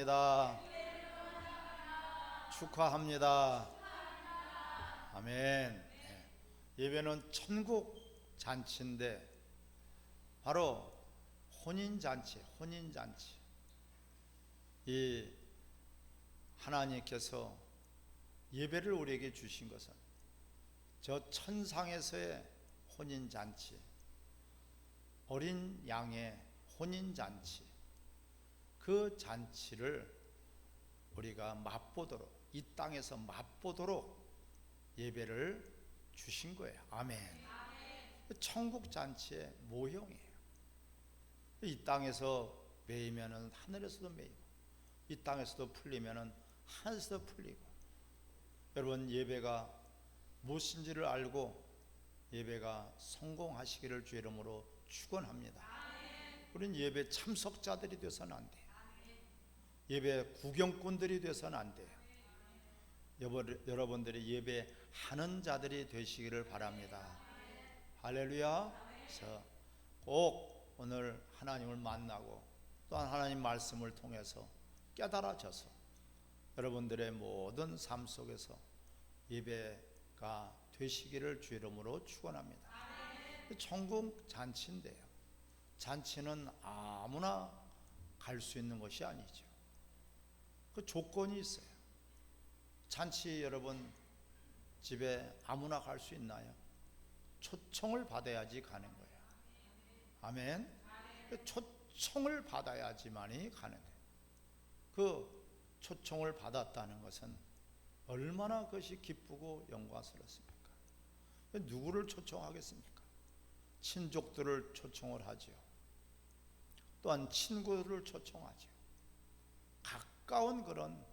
축하합니다. 축하합니다. 아멘. 예배는 천국 잔치인데 바로 혼인잔치, 혼인잔치. 이 하나님께서 예배를 우리에게 주신 것은 저 천상에서의 혼인잔치, 어린 양의 혼인잔치, 그 잔치를 우리가 맛보도록, 이 땅에서 맛보도록 예배를 주신 거예요. 아멘. 천국 잔치의 모형이에요. 이 땅에서 매이면은 하늘에서도 매이고, 이 땅에서도 풀리면은 하늘에서도 풀리고. 여러분, 예배가 무엇인지를 알고 예배가 성공하시기를 주 이름으로 축원합니다. 우리는 예배 참석자들이 되어서는 안 돼요. 예배 구경꾼들이 되어서는 안 돼요. 여러분들이 예배하는 자들이 되시기를 바랍니다. 할렐루야. 그래서 꼭 오늘 하나님을 만나고 또한 하나님 말씀을 통해서 깨달아져서 여러분들의 모든 삶 속에서 예배가 되시기를 주 이름으로 축원합니다. 천국 잔치인데요, 잔치는 아무나 갈 수 있는 것이 아니죠. 그 조건이 있어요. 잔치 여러분 집에 아무나 갈 수 있나요? 초청을 받아야지 가는 거예요. 아멘. 초청을 받아야지만이 가는 거예요. 그 초청을 받았다는 것은 얼마나 그것이 기쁘고 영광스럽습니까? 누구를 초청하겠습니까? 친족들을 초청을 하죠. 또한 친구를 초청하죠. 가까운 그런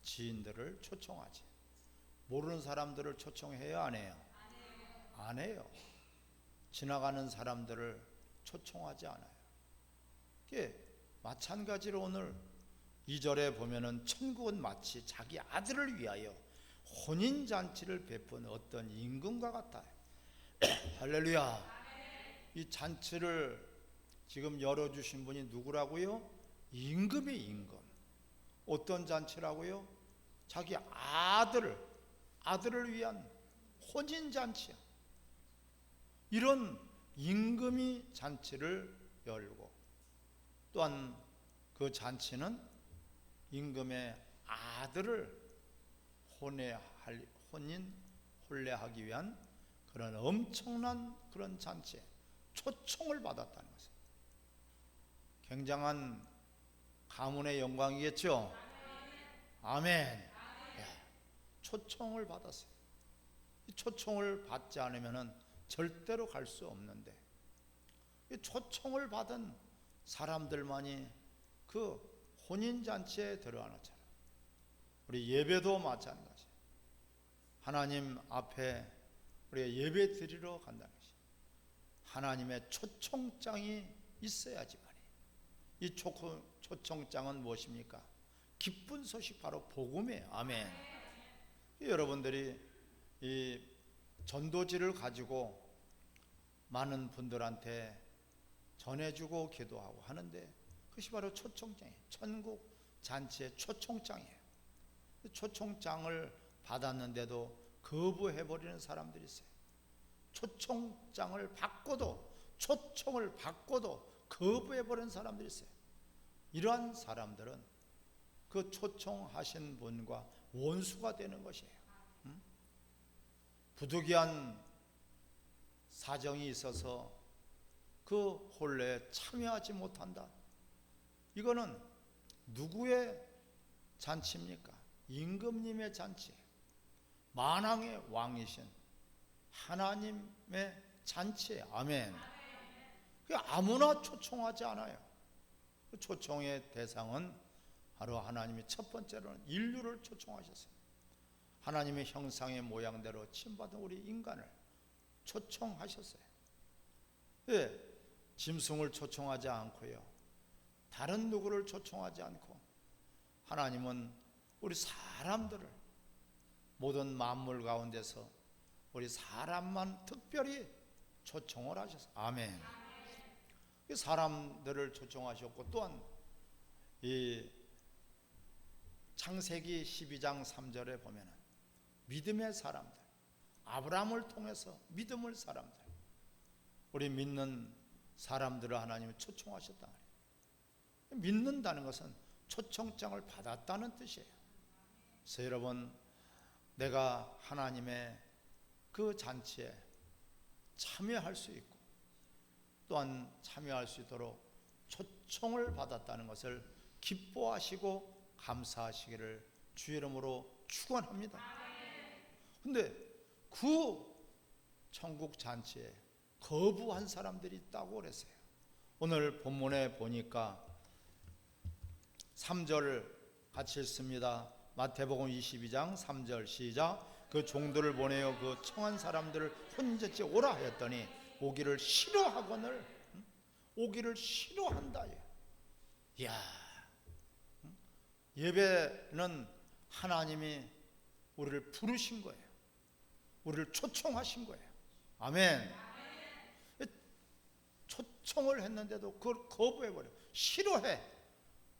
지인들을 초청하지. 모르는 사람들을 초청해야 안 해요? 안 해요. 지나가는 사람들을 초청하지 않아요. 이게 마찬가지로 오늘 2절에 보면은 천국은 마치 자기 아들을 위하여 혼인잔치를 베푼 어떤 임금과 같아요. 할렐루야. 이 잔치를 지금 열어주신 분이 누구라고요? 임금이 임금. 어떤 잔치라고요? 자기 아들을 위한 혼인잔치야. 이런 임금이 잔치를 열고, 또한 그 잔치는 임금의 아들을 혼례하기 위한 그런 엄청난 그런 잔치에 초청을 받았다는 것은 굉장한 가문의 영광이겠죠. 아멘. 초청을 받았어요. 이 초청을 받지 않으면 절대로 갈 수 없는데, 이 초청을 받은 사람들만이 그 혼인잔치에 들어가잖아요. 우리 예배도 마찬가지. 하나님 앞에 우리가 예배 드리러 간다는 것이 하나님의 초청장이 있어야지만이. 이 초청장은 무엇입니까? 기쁜 소식, 바로 복음이에요. 아멘. 여러분들이 이 전도지를 가지고 많은 분들한테 전해주고 기도하고 하는데, 그것이 바로 초청장이에요. 천국 잔치의 초청장이에요. 초청장을 받았는데도 거부해버리는 사람들이 있어요. 초청장을 받고도, 초청을 받고도 거부해버리는 사람들이 있어요. 이러한 사람들은 그 초청하신 분과 원수가 되는 것이에요. 부득이한 사정이 있어서 그 혼례에 참여하지 못한다. 이거는 누구의 잔치입니까? 임금님의 잔치예요. 만왕의 왕이신 하나님의 잔치예요. 아멘. 아무나 초청하지 않아요. 그 초청의 대상은 바로 하나님이 첫 번째로는 인류를 초청하셨어요. 하나님의 형상의 모양대로 치임받은 우리 인간을 초청하셨어요. 왜? 짐승을 초청하지 않고요, 다른 누구를 초청하지 않고 하나님은 우리 사람들을, 모든 만물 가운데서 우리 사람만 특별히 초청을 하셨어요. 아멘. 사람들을 초청하셨고, 또한 이 창세기 12장 3절에 보면 믿음의 사람들, 아브라함을 통해서 믿음의 사람들, 우리 믿는 사람들을 하나님이 초청하셨다. 믿는다는 것은 초청장을 받았다는 뜻이에요. 그래서 여러분, 내가 하나님의 그 잔치에 참여할 수 있고 또한 참여할 수 있도록 초청을 받았다는 것을 기뻐하시고 감사하시기를 주의 이름으로 축원합니다. 근데 그 천국 잔치에 거부한 사람들이 있다고 그랬어요. 오늘 본문에 보니까 3절 같이 읽습니다. 마태복음 22장 3절 시작. 그 종들을 보내어 그 청한 사람들을 혼자지 오라 하였더니 오기를 싫어하거늘 오기를 싫어한다. 이야, 예배는 하나님이 우리를 부르신 거예요. 우리를 초청하신 거예요. 아멘. 초청을 했는데도 그걸 거부해버려. 싫어해.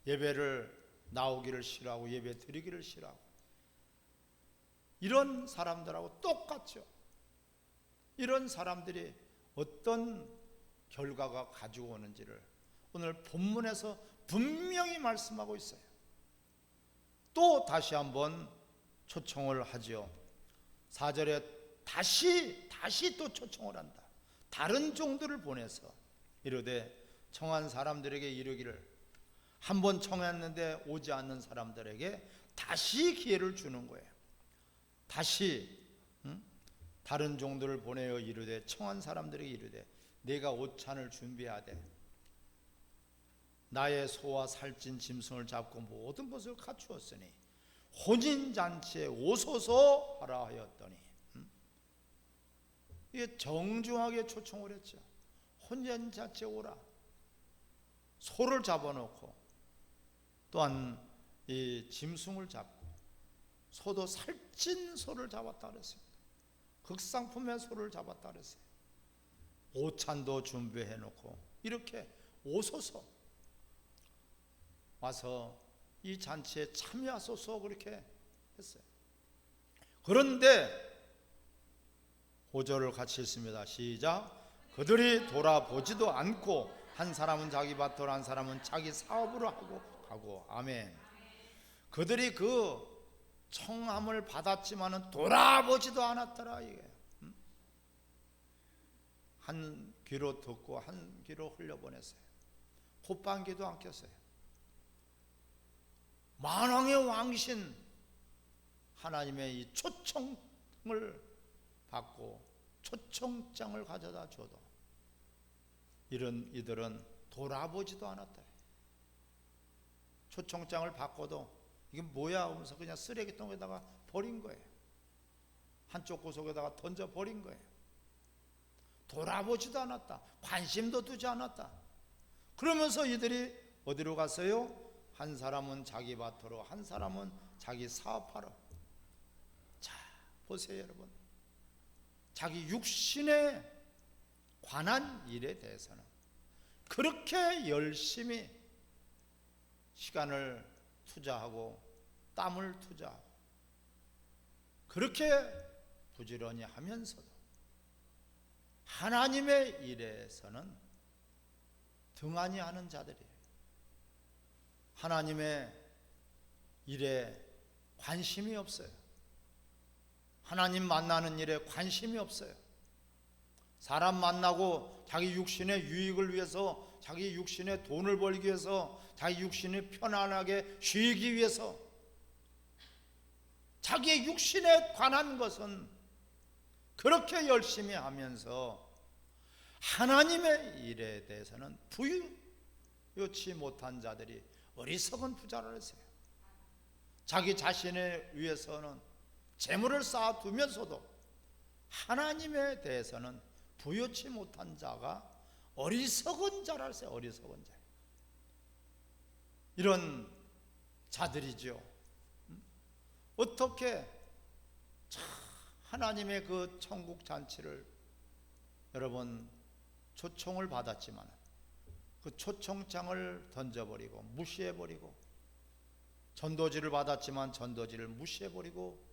예배를 나오기를 싫어하고 예배 드리기를 싫어하고. 이런 사람들하고 똑같죠. 이런 사람들이 어떤 결과가 가지고 오는지를 오늘 본문에서 분명히 말씀하고 있어요. 또 다시 한번 초청을 하지요. 4절에 다시 또 초청을 한다. 다른 종들을 보내서 이르되 청한 사람들에게 이르기를, 한번 청했는데 오지 않는 사람들에게 다시 기회를 주는 거예요. 다시 다른 종들을 보내어 이르되 청한 사람들에게 이르되 내가 옷찬을 준비하되 나의 소와 살찐 짐승을 잡고 모든 것을 갖추었으니 혼인잔치에 오소서 하라 하였더니, 이게 정중하게 초청을 했죠. 혼인잔치에 오라. 소를 잡아놓고 또한 이 짐승을 잡고, 소도 살찐 소를 잡았다 그랬어요. 극상품의 소를 잡았다 그랬어요. 오찬도 준비해 놓고 이렇게 오소서, 와서 이 잔치에 참여하소서 그렇게 했어요. 그런데 5절을 같이 읽습니다. 시작. 그들이 돌아보지도 않고 한 사람은 자기 밭으로 한 사람은 자기 사업으로 하고 가고. 아멘. 그들이 그 청함을 받았지만은 돌아보지도 않았더라. 이게 한 귀로 듣고 한 귀로 흘려보냈어요. 콧방귀도 안 꼈어요. 만왕의 왕이신 하나님의 이 초청을 받고 초청장을 가져다 줘도 이들은 돌아보지도 않았다. 초청장을 받고도 이게 뭐야 하면서 그냥 쓰레기통에다가 버린 거예요. 한쪽 구석에다가 던져 버린 거예요. 돌아보지도 않았다. 관심도 두지 않았다. 그러면서 이들이 어디로 갔어요? 한 사람은 자기 밭으로, 한 사람은 자기 사업하러. 자, 보세요 여러분. 자기 육신에 관한 일에 대해서는 그렇게 열심히 시간을 투자하고 땀을 투자하고 그렇게 부지런히 하면서도 하나님의 일에서는 등한히 하는 자들이에요. 하나님의 일에 관심이 없어요. 하나님 만나는 일에 관심이 없어요. 사람 만나고 자기 육신의 유익을 위해서, 자기 육신의 돈을 벌기 위해서, 자기 육신이 편안하게 쉬기 위해서, 자기의 육신에 관한 것은 그렇게 열심히 하면서 하나님의 일에 대해서는 부유치 못한 자들이 어리석은 부자를 했어요. 자기 자신을 위해서는 재물을 쌓아두면서도 하나님에 대해서는 부유치 못한 자가 어리석은 자라 했어요. 어리석은 자. 이런 자들이죠. 어떻게 하나님의 그 천국 잔치를 여러분 초청을 받았지만 그 초청장을 던져버리고 무시해버리고 전도지를 받았지만 전도지를 무시해버리고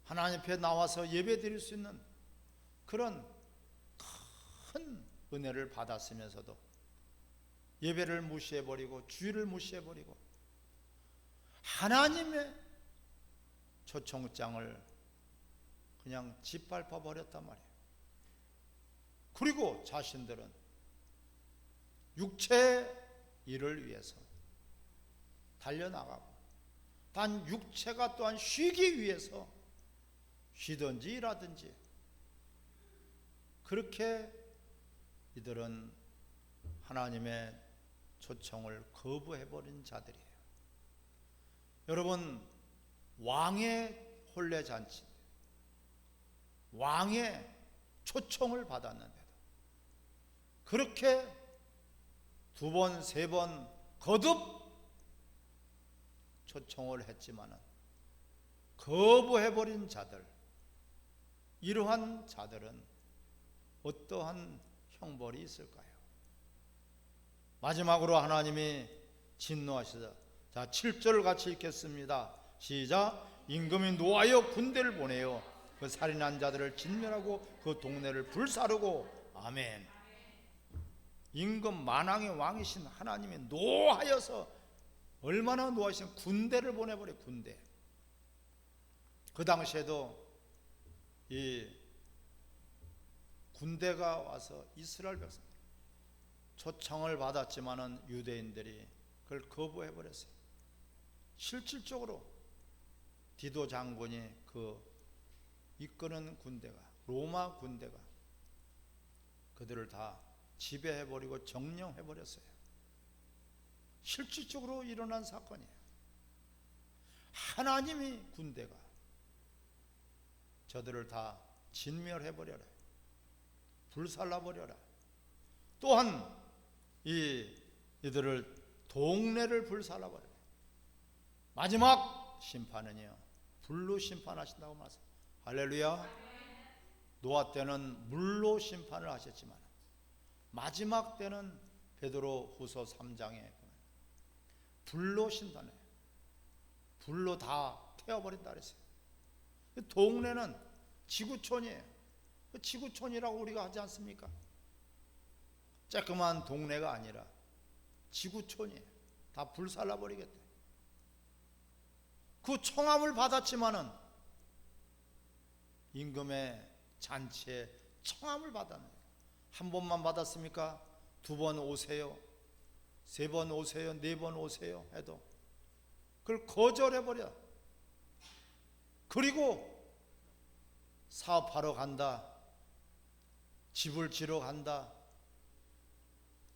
하나님 앞에 나와서 예배 드릴 수 있는 그런 큰 은혜를 받았으면서도 예배를 무시해버리고 주일을 무시해버리고 하나님의 초청장을 그냥 짓밟아 버렸단 말이에요. 그리고 자신들은 육체의 일을 위해서 달려나가고 단 육체가 또한 쉬기 위해서 쉬든지 일하든지 그렇게 이들은 하나님의 초청을 거부해버린 자들이에요. 여러분, 왕의 혼례잔치, 왕의 초청을 받았는데도 그렇게 두 번, 세 번 거듭 초청을 했지만은 거부해버린 자들, 이러한 자들은 어떠한 형벌이 있을까요? 마지막으로 하나님이 진노하시자. 자, 7절을 같이 읽겠습니다. 시작. 임금이 노하여 군대를 보내어 그 살인한 자들을 진멸하고 그 동네를 불사르고. 아멘. 임금 만왕의 왕이신 하나님이 노하여서 얼마나 노하신 군대를 보내버려. 군대. 그 당시에도 이 군대가 와서 이스라엘 백성들 초청을 받았지만은 유대인들이 그걸 거부해버렸어요. 실질적으로 디도 장군이 그 이끄는 군대가, 로마 군대가 그들을 다 지배해버리고 정령해버렸어요. 실질적으로 일어난 사건이에요. 하나님이 군대가 저들을 다 진멸해버려라, 불살라버려라. 또한 이들을 동네를 불살라버려라. 마지막 심판은요, 불로 심판하신다고 말씀. 할렐루야. 노아 때는 물로 심판을 하셨지만 마지막 때는 베드로 후서 3장에 보면 불로 심판해요. 불로 다 태워버린다 그랬어요. 동네는 지구촌이에요. 지구촌이라고 우리가 하지 않습니까? 쬐끄만 동네가 아니라 지구촌이에요. 다 불살라버리겠대. 그 청함을 받았지만은 임금의 잔치에 청함을 받았네요. 한 번만 받았습니까? 두 번 오세요, 세 번 오세요, 네 번 오세요 해도 그걸 거절해버려. 그리고 사업하러 간다, 집을 지러 간다,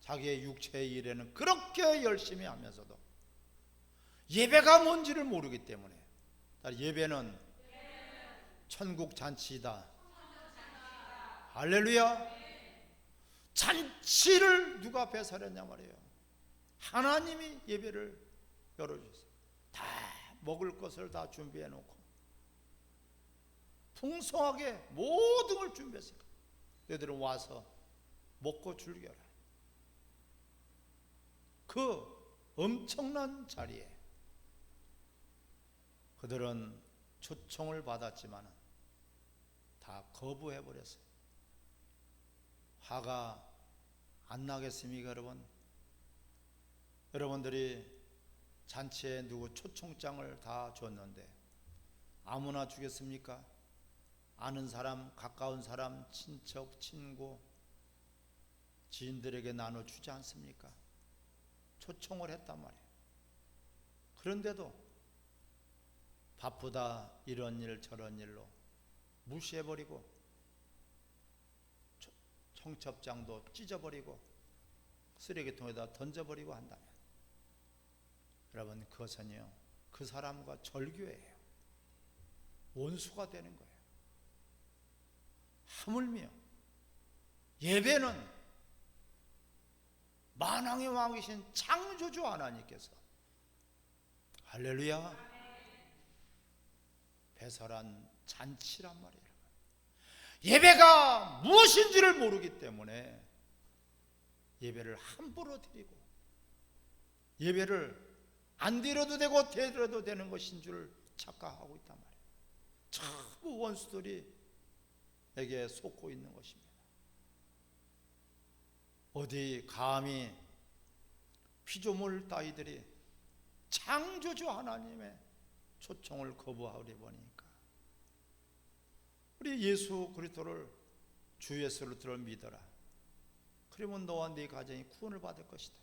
자기의 육체의 일에는 그렇게 열심히 하면서도 예배가 뭔지를 모르기 때문에, 예배는 천국 잔치이다. 할렐루야. 잔치를 누가 배설했냐 말이에요. 하나님이 예배를 열어주셨어요. 다 먹을 것을 다 준비해 놓고 풍성하게 모든 걸 준비했어요. 너희들은 와서 먹고 즐겨라. 그 엄청난 자리에 그들은 초청을 받았지만 다 거부해버렸어요. 화가 안 나겠습니까, 여러분? 여러분들이 잔치에 누구 초청장을 다 줬는데 아무나 주겠습니까? 아는 사람, 가까운 사람, 친척, 친구, 지인들에게 나눠주지 않습니까? 초청을 했단 말이에요. 그런데도 바쁘다, 이런 일 저런 일로 무시해버리고 청첩장도 찢어버리고 쓰레기통에다 던져버리고 한다면 여러분, 그것은요 그 사람과 절교예요. 원수가 되는 거예요. 하물며 예배는 만왕의 왕이신 창조주 하나님께서 할렐루야 배설한 잔치란 말이에요. 예배가 무엇인지를 모르기 때문에 예배를 함부로 드리고 예배를 안 데려도 되고 데려도 되는 것인 줄 착각하고 있단 말이에요. 전부 원수들이 에게 속고 있는 것입니다. 어디 감히 피조물 따위들이 창조주 하나님의 초청을 거부하려 보니까 우리 예수 그리스도를 주 예수를 믿어라. 그러면 너와 네 가정이 구원을 받을 것이다.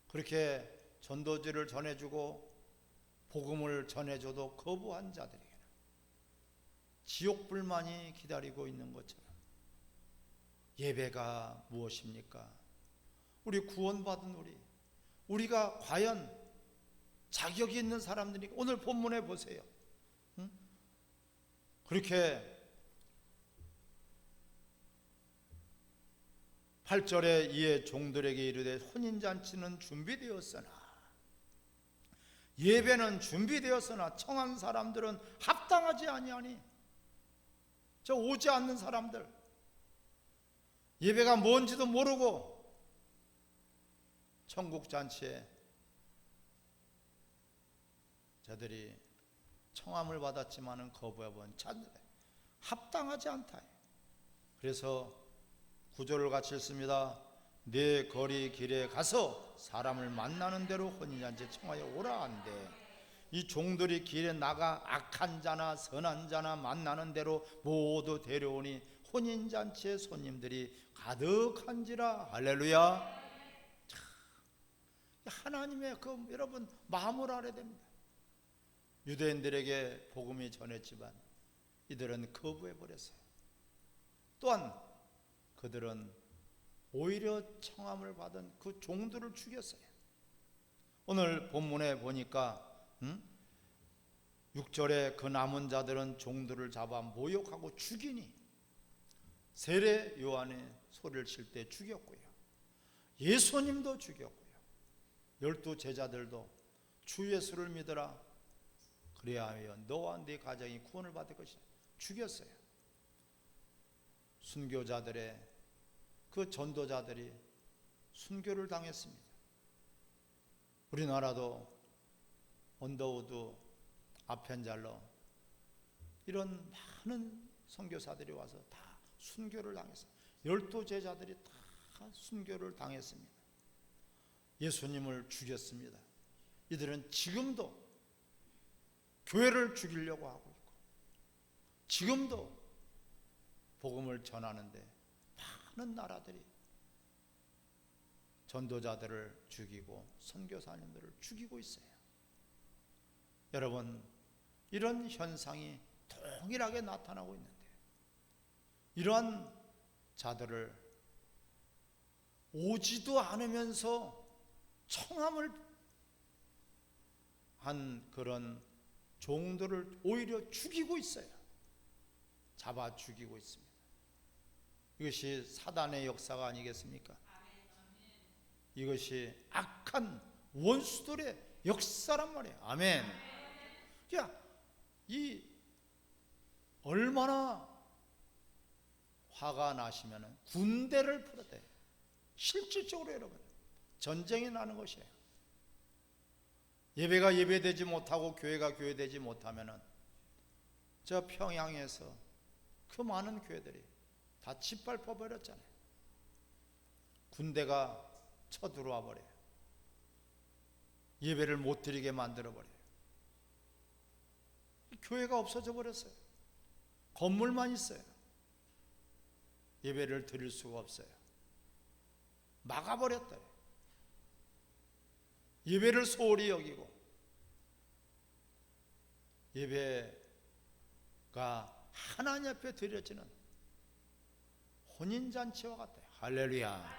그렇게 전도지를 전해주고 복음을 전해줘도 거부한 자들에게는 지옥불만이 기다리고 있는 것처럼 예배가 무엇입니까? 우리 구원받은 우리가 과연 자격이 있는 사람들이 오늘 본문에 보세요. 응? 그렇게 8절에 이에 종들에게 이르되 혼인잔치는 준비되었으나 예배는 준비되었으나 청한 사람들은 합당하지 아니하니, 저 오지 않는 사람들, 예배가 뭔지도 모르고 천국잔치에 저들이 청함을 받았지만은 거부해본 자들 합당하지 않다. 그래서 구절을 같이 읽습니다. 내 거리 길에 가서 사람을 만나는 대로 혼인잔치에 청하여 오라 한대. 이 종들이 길에 나가 악한 자나 선한 자나 만나는 대로 모두 데려오니 혼인잔치에 손님들이 가득한지라. 할렐루야. 하나님의 여러분 마음을 알아야 됩니다. 유대인들에게 복음이 전했지만 이들은 거부해버렸어요. 또한 그들은 오히려 청함을 받은 그 종들을 죽였어요. 오늘 본문에 보니까 6절에 그 남은 자들은 종들을 잡아 모욕하고 죽이니 세례 요한의 소리를 칠 때 죽였고요, 예수님도 죽였고요, 12 제자들도 주 예수를 믿어라 그래야 너와 네 가정이 구원을 받을 것이다 죽였어요. 순교자들의 그 전도자들이 순교를 당했습니다. 우리나라도 언더우드, 아펜잘러 이런 많은 선교사들이 와서 다 순교를 당했어요. 12 제자들이 다 순교를 당했습니다. 예수님을 죽였습니다. 이들은 지금도 교회를 죽이려고 하고 있고 지금도 복음을 전하는데 많은 나라들이 전도자들을 죽이고 선교사님들을 죽이고 있어요. 여러분, 이런 현상이 동일하게 나타나고 있는데 이러한 자들을 오지도 않으면서 청함을 한 그런 종들을 오히려 죽이고 있어요. 잡아 죽이고 있습니다. 이것이 사단의 역사가 아니겠습니까? 이것이 악한 원수들의 역사란 말이에요. 아멘. 야, 이 얼마나 화가 나시면은 군대를 풀어대요. 실질적으로 여러분 전쟁이 나는 것이에요. 예배가 예배되지 못하고 교회가 교회되지 못하면은 저 평양에서 그 많은 교회들이 다 짓밟혀 버렸잖아요. 군대가 쳐들어와 버려요. 예배를 못 드리게 만들어 버려요. 교회가 없어져 버렸어요. 건물만 있어요. 예배를 드릴 수가 없어요. 막아버렸다. 예배를 소홀히 여기고 예배가 하나님 앞에 드려지는 혼인잔치와 같아요. 할렐루야.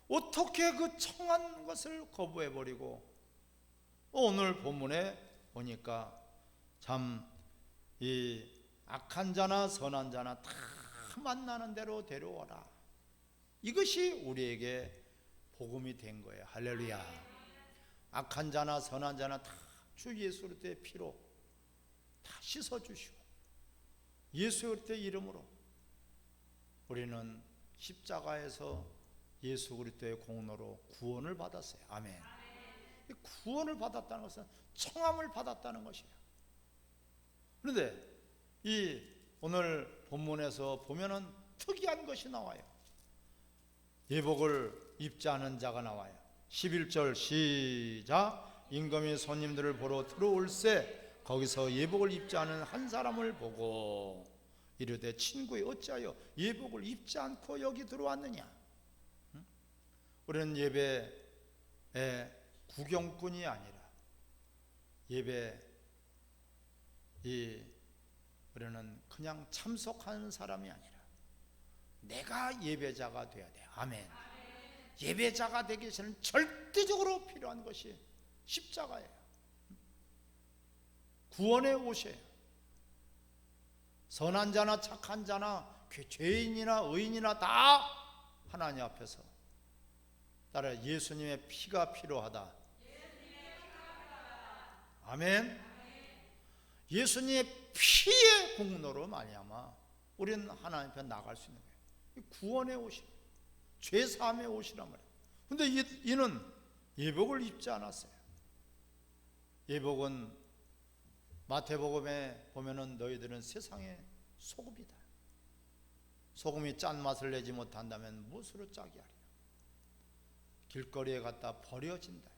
어떻게 그 청한 것을 거부해버리고 오늘 본문에 보니까 참 이 악한 자나 선한 자나 다 만나는 대로 데려오라. 이것이 우리에게 복음이 된 거예요. 할렐루야. 악한 자나 선한 자나 다 주 예수 그리스도의 피로 다 씻어주시고 예수 그리스도의 이름으로 우리는 십자가에서 예수 그리스도의 공로로 구원을 받았어요. 아멘. 구원을 받았다는 것은 청함을 받았다는 것이에요. 그런데 이 오늘 본문에서 보면은 특이한 것이 나와요. 예복을 입지 않은 자가 나와요. 11절 시작. 임금이 손님들을 보러 들어올세 거기서 예복을 입지 않은 한 사람을 보고 이르되 친구여 어찌하여 예복을 입지 않고 여기 들어왔느냐. 우리는 예배의 구경꾼이 아니라 우리는 그냥 참석하는 사람이 아니라 내가 예배자가 되어야 돼. 아멘. 예배자가 되기 위해서는 절대적으로 필요한 것이 십자가예요. 구원의 옷이에요. 선한 자나 착한 자나 죄인이나 의인이나 다 하나님 앞에서 따라 예수님의 피가 필요하다. 아멘. 예수님의 피의 공로로 말미암아 우리는 하나님 앞에 나갈 수 있는 거예요. 구원의 옷이, 죄사함의 옷이란 말이에요. 그런데 이는 예복을 입지 않았어요. 예복은 마태복음에 보면은 너희들은 세상의 소금이다. 소금이 짠맛을 내지 못한다면 무엇으로 짜게 하리요. 길거리에 갖다 버려진다.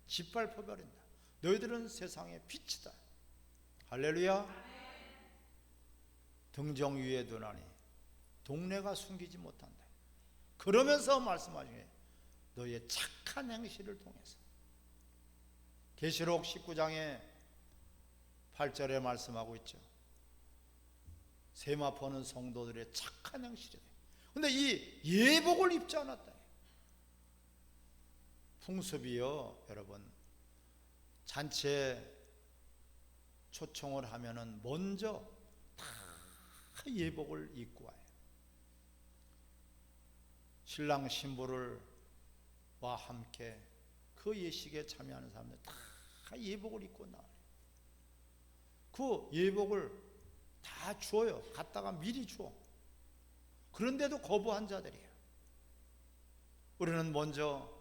짓밟혀 버린다. 너희들은 세상의 빛이다. 할렐루야. 등정 위에 두나니 동네가 숨기지 못한다. 그러면서 말씀하시네. 너희의 착한 행실을 통해서. 계시록 19장에 8절에 말씀하고 있죠. 세마포는 성도들의 착한 행실이다. 그런데 이 예복을 입지 않았다. 풍습이요, 여러분, 잔치에 초청을 하면은 먼저 다 예복을 입고 와요. 신랑 신부와 함께 그 예식에 참여하는 사람들 다 예복을 입고 나와요. 그 예복을 다 줘요. 갖다가 미리 줘. 그런데도 거부한 자들이에요. 우리는 먼저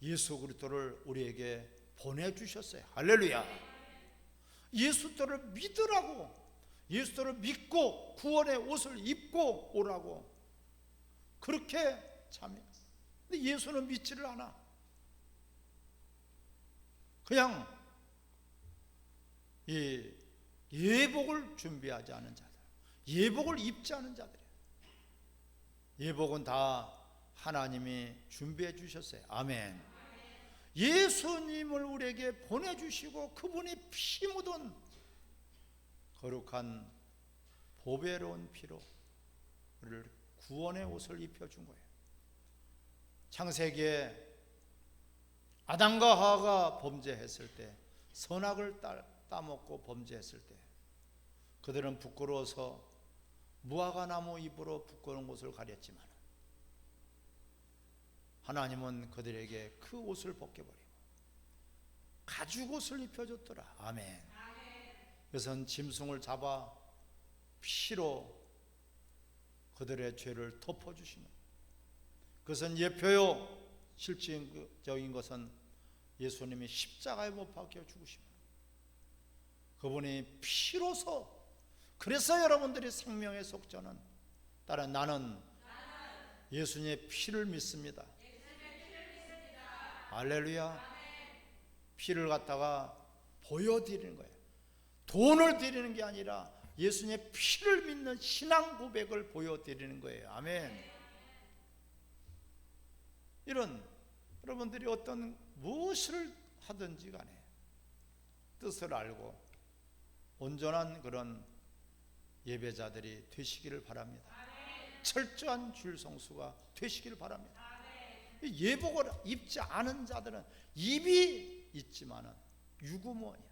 예수 그리스도를 우리에게 보내주셨어요. 할렐루야. 예수님을 믿으라고, 예수님을 믿고 구원의 옷을 입고 오라고 그렇게 참여. 근데 예수는 믿지를 않아. 그냥 이 예복을 준비하지 않은 자들, 예복을 입지 않은 자들이에요. 예복은 다 하나님이 준비해 주셨어요. 아멘. 예수님을 우리에게 보내주시고 그분이 피 묻은 거룩한 보배로운 피로 우리를 구원의 옷을 입혀준 거예요. 창세기에 아담과 하와가 범죄했을 때, 선악을 따먹고 범죄했을 때 그들은 부끄러워서 무화과나무 잎으로 부끄러운 곳을 가렸지만 하나님은 그들에게 그 옷을 벗겨버리고 가죽옷을 입혀줬더라. 아멘. 그것은 짐승을 잡아 피로 그들의 죄를 덮어주시는, 그것은 예표요 실질적인 것은 예수님이 십자가에 못 박혀 죽으시면 그분이 피로서, 그래서 여러분들이 생명의 속전은 따라 나는 예수님의 피를 믿습니다. 할렐루야. 피를 갖다가 보여드리는 거예요. 돈을 드리는 게 아니라 예수님의 피를 믿는 신앙 고백을 보여드리는 거예요. 아멘. 이런 여러분들이 어떤 무엇을 하든지 간에 뜻을 알고 온전한 그런 예배자들이 되시기를 바랍니다. 철저한 줄성수가 되시기를 바랍니다. 예복을 입지 않은 자들은 입이 있지만은 유구무원이야.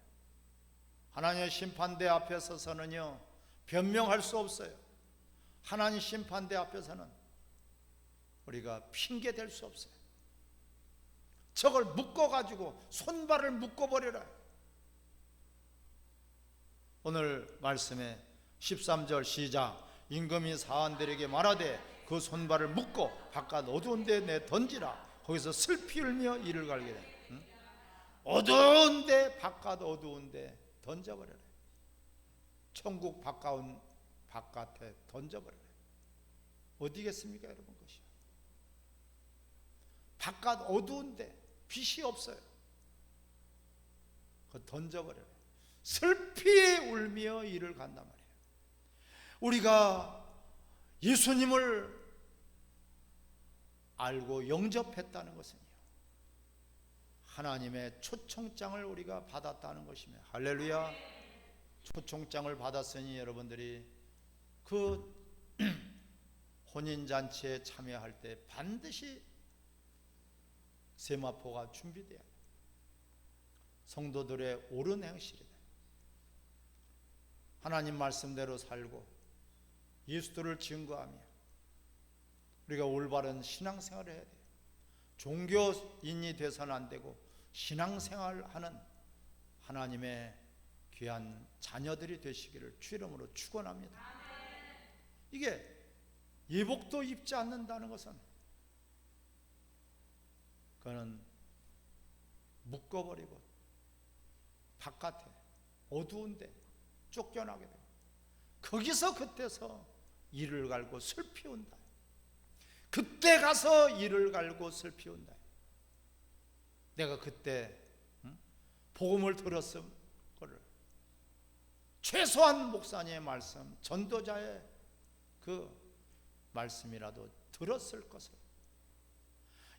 하나님의 심판대 앞에 서서는요 변명할 수 없어요. 하나님 심판대 앞에서는 우리가 핑계 댈 수 없어요. 저걸 묶어가지고 손발을 묶어버려라. 오늘 말씀에 13절 시작. 임금이 사환들에게 말하되 그 손발을 묶고 바깥 어두운 데 내 던지라. 거기서 슬피 울며 이를 갈게 돼. 응? 어두운데, 바깥 어두운데 던져버려라. 천국 바깥에 던져버려라. 어디겠습니까 여러분? 것이 바깥 어두운데 빛이 없어요. 그거 던져버려라. 슬피 울며 이를 간단 말이에요. 우리가 예수님을 알고 영접했다는 것은요, 하나님의 초청장을 우리가 받았다는 것이며, 할렐루야. 초청장을 받았으니 여러분들이 그 혼인잔치에 참여할 때 반드시 세마포가 준비돼야 돼요. 성도들의 옳은 행실이다. 하나님 말씀대로 살고 예수를 증거하며 우리가 올바른 신앙생활을 해야 돼요. 종교인이 돼서는 안 되고 신앙생활하는 하나님의 귀한 자녀들이 되시기를 주 이름으로 축원합니다. 이게 예복도 입지 않는다는 것은 그는 묶어버리고 바깥에 어두운데 쫓겨나게 되고 거기서 그때서 이를 갈고 슬피 운다. 그때 가서 이를 갈고 슬피 운다. 내가 그때 복음을 들었을 거를, 최소한 목사님의 말씀, 전도자의 그 말씀이라도 들었을 것을.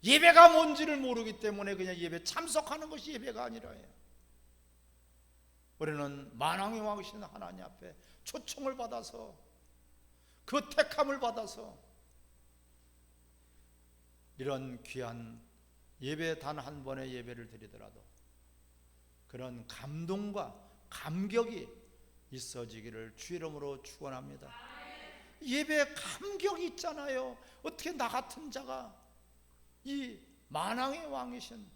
예배가 뭔지를 모르기 때문에 그냥 예배 참석하는 것이 예배가 아니라요. 우리는 만왕의 왕이신 하나님 앞에 초청을 받아서, 그 택함을 받아서 이런 귀한 예배, 단 한 번의 예배를 드리더라도 그런 감동과 감격이 있어지기를 주 이름으로 축원합니다. 예배에 감격이 있잖아요. 어떻게 나 같은 자가 이 만왕의 왕이신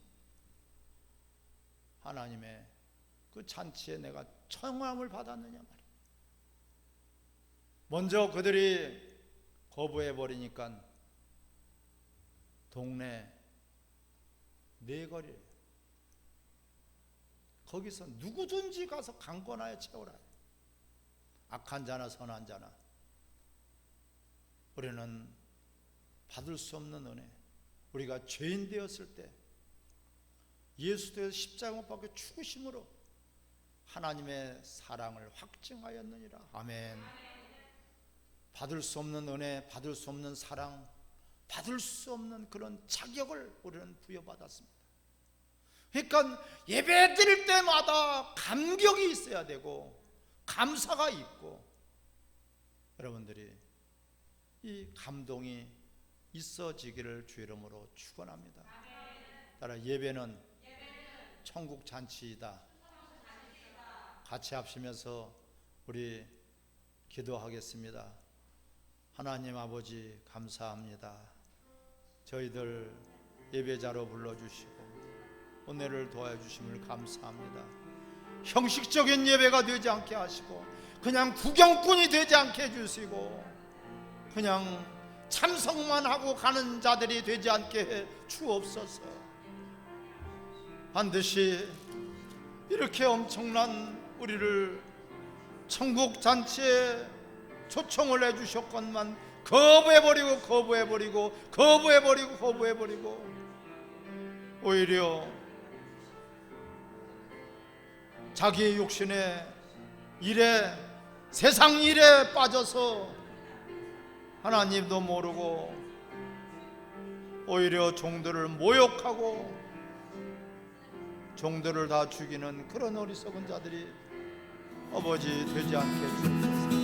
하나님의 그 잔치에 내가 청함을 받았느냐 말이에요. 먼저 그들이 거부해버리니까 동네 네거리, 거기서 누구든지 가서 강권하여 채우라. 악한 자나 선한 자나 우리는 받을 수 없는 은혜, 우리가 죄인 되었을 때 예수께서 십자가 못 박혀 죽으심으로 하나님의 사랑을 확증하였느니라. 아멘. 받을 수 없는 은혜, 받을 수 없는 사랑, 받을 수 없는 그런 자격을 우리는 부여받았습니다. 그러니까 예배 드릴 때마다 감격이 있어야 되고 감사가 있고, 여러분들이 이 감동이 있어지기를 주 이름으로 축원합니다. 따라 예배는 천국 잔치이다. 같이 합시면서 우리 기도하겠습니다. 하나님 아버지 감사합니다. 저희들 예배자로 불러주시고 은혜를 도와주심을 감사합니다. 형식적인 예배가 되지 않게 하시고 그냥 구경꾼이 되지 않게 해주시고 그냥 참석만 하고 가는 자들이 되지 않게 해 주옵소서. 반드시 이렇게 엄청난 우리를 천국 잔치에 초청을 해주셨건만 거부해버리고 오히려 자기의 욕심의 일에, 세상 일에 빠져서 하나님도 모르고 오히려 종들을 모욕하고 종들을 다 죽이는 그런 어리석은 자들이 아버지 되지 않게 해주옵소서.